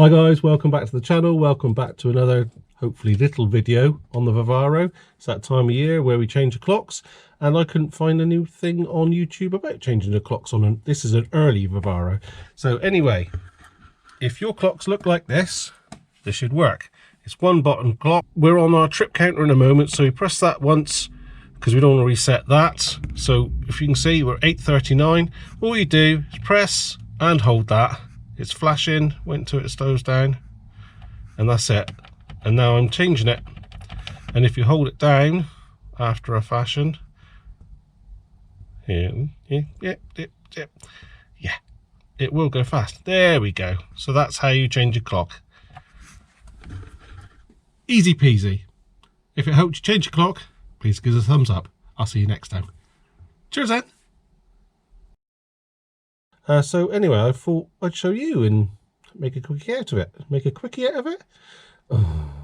Hi guys, welcome back to the channel. Welcome back to another hopefully little video on the Vivaro. It's that time of year where we change the clocks, and I couldn't find a new thing on YouTube about changing the clocks on this is an early Vivaro. So anyway, if your clocks look like this should work. It's one button clock. We're on our trip counter in a moment, so we press that once because we don't want to reset that. So if you can see, we're 8:39. All you do is press and hold that. It's flashing, wait until it slows down, and that's it. And now I'm changing it, and if you hold it down after a fashion, yeah, it will go fast. There we go. So that's how you change your clock. Easy peasy. If it helps you change your clock, please give us a thumbs up. I'll see you next time. Cheers then. So anyway, I thought I'd show you and make a quickie out of it. Make a quickie out of it? Oh.